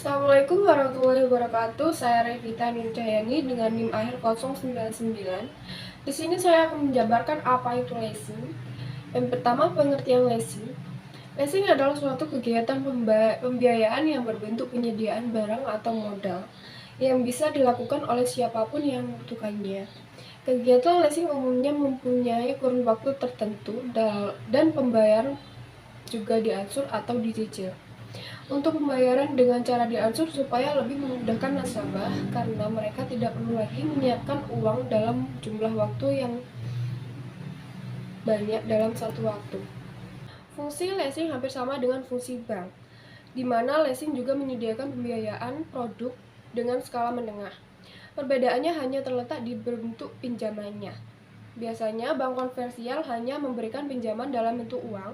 Assalamualaikum warahmatullahi wabarakatuh. Saya Revita Nurjayani dengan NIM akhir 099. Di sini saya akan menjabarkan apa itu leasing. Yang pertama, pengertian leasing. Leasing adalah suatu kegiatan pembiayaan yang berbentuk penyediaan barang atau modal yang bisa dilakukan oleh siapapun yang membutuhkannya. Kegiatan leasing umumnya mempunyai kurun waktu tertentu dan pembayaran juga diatur atau dicicil. Untuk pembayaran dengan cara diatur supaya lebih memudahkan nasabah karena mereka tidak perlu lagi menyiapkan uang dalam jumlah waktu yang banyak dalam satu waktu. Fungsi leasing hampir sama dengan fungsi bank, di mana leasing juga menyediakan pembiayaan produk dengan skala menengah. Perbedaannya hanya terletak di bentuk pinjamannya. Biasanya bank konvensional hanya memberikan pinjaman dalam bentuk uang,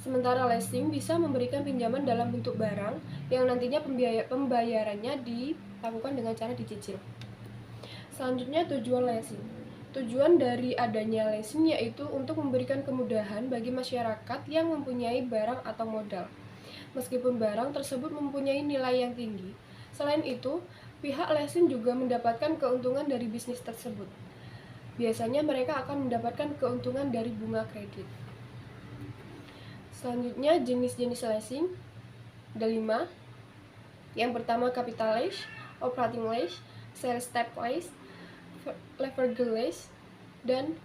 sementara leasing bisa memberikan pinjaman dalam bentuk barang yang nantinya pembayarannya dilakukan dengan cara dicicil. Selanjutnya, tujuan leasing. Tujuan dari adanya leasing yaitu untuk memberikan kemudahan bagi masyarakat yang mempunyai barang atau modal, meskipun barang tersebut mempunyai nilai yang tinggi. Selain itu, pihak leasing juga mendapatkan keuntungan dari bisnis tersebut. Biasanya mereka akan mendapatkan keuntungan dari bunga kredit. Selanjutnya, jenis-jenis leasing ada 5. Yang pertama, capital lease, operating lease, sales type lease, leverage lease, dan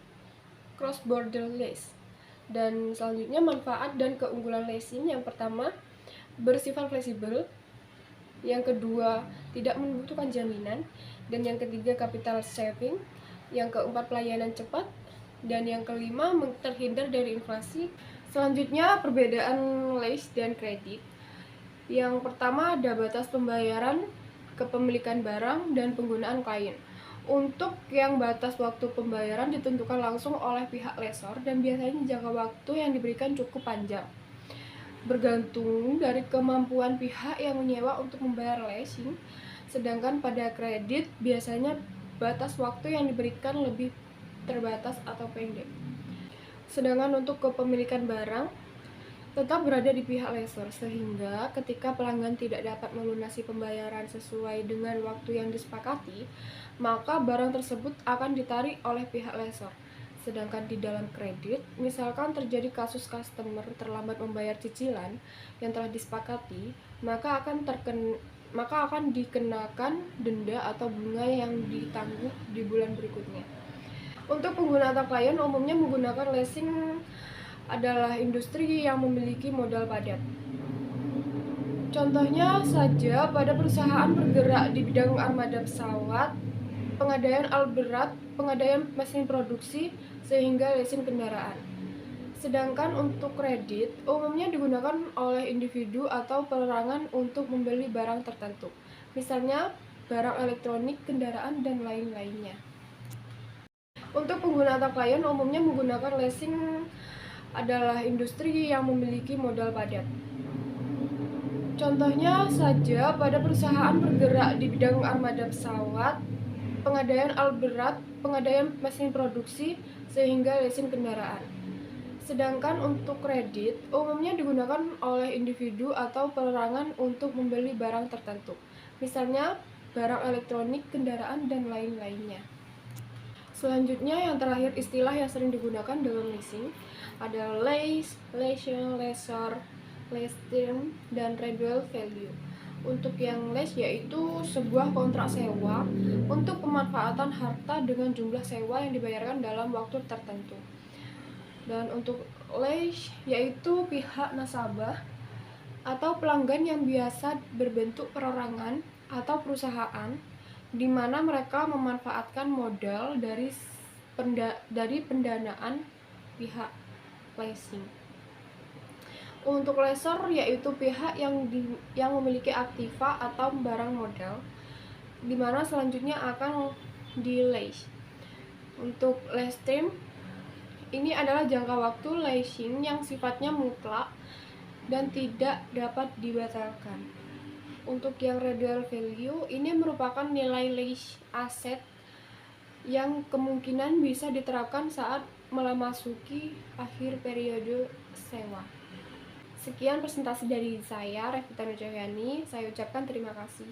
cross border lease. Dan selanjutnya, manfaat dan keunggulan leasing. Yang pertama, bersifat fleksibel. Yang kedua, tidak membutuhkan jaminan. Dan yang ketiga, capital saving. Yang keempat, pelayanan cepat. Dan yang kelima, terhindar dari inflasi. Selanjutnya, perbedaan lease dan kredit. Yang pertama, ada batas pembayaran, kepemilikan barang, dan penggunaan klien. Untuk yang batas waktu pembayaran ditentukan langsung oleh pihak lessor dan biasanya jangka waktu yang diberikan cukup panjang, bergantung dari kemampuan pihak yang menyewa untuk membayar leasing. Sedangkan pada kredit biasanya batas waktu yang diberikan lebih terbatas atau pendek. Sedangkan untuk kepemilikan barang tetap berada di pihak lessor, sehingga ketika pelanggan tidak dapat melunasi pembayaran sesuai dengan waktu yang disepakati, maka barang tersebut akan ditarik oleh pihak lessor. Sedangkan di dalam kredit, misalkan terjadi kasus customer terlambat membayar cicilan yang telah disepakati, maka akan dikenakan denda atau bunga yang ditangguh di bulan berikutnya. Untuk pengguna atau klien umumnya menggunakan leasing adalah industri yang memiliki modal padat. Contohnya saja pada perusahaan bergerak di bidang armada pesawat, pengadaan alat berat, pengadaan mesin produksi, sehingga leasing kendaraan. Sedangkan untuk kredit umumnya digunakan oleh individu atau perorangan untuk membeli barang tertentu, misalnya barang elektronik, kendaraan, dan lain-lainnya. Untuk pengguna atau klien umumnya menggunakan leasing adalah industri yang memiliki modal padat. Contohnya saja pada perusahaan bergerak di bidang armada pesawat, pengadaan alat berat, pengadaan mesin produksi, sehingga leasing kendaraan. Sedangkan untuk kredit umumnya digunakan oleh individu atau perorangan untuk membeli barang tertentu, misalnya barang elektronik, kendaraan, dan lain-lainnya. Selanjutnya, yang terakhir, istilah yang sering digunakan dalam leasing ada lease, leasing, lessor, lease term, dan residual value. Untuk yang lease yaitu sebuah kontrak sewa untuk pemanfaatan harta dengan jumlah sewa yang dibayarkan dalam waktu tertentu. Dan untuk lease yaitu pihak nasabah atau pelanggan yang biasa berbentuk perorangan atau perusahaan di mana mereka memanfaatkan modal dari pendanaan pihak leasing. Untuk lessor yaitu pihak yang memiliki aktiva atau barang modal di mana selanjutnya akan di lease. Untuk lease term ini adalah jangka waktu leasing yang sifatnya mutlak dan tidak dapat dibatalkan. Untuk yang residual value ini merupakan nilai lease aset yang kemungkinan bisa diterapkan saat memasuki akhir periode sewa. Sekian presentasi dari saya, Revita Nujahyani. Saya ucapkan terima kasih.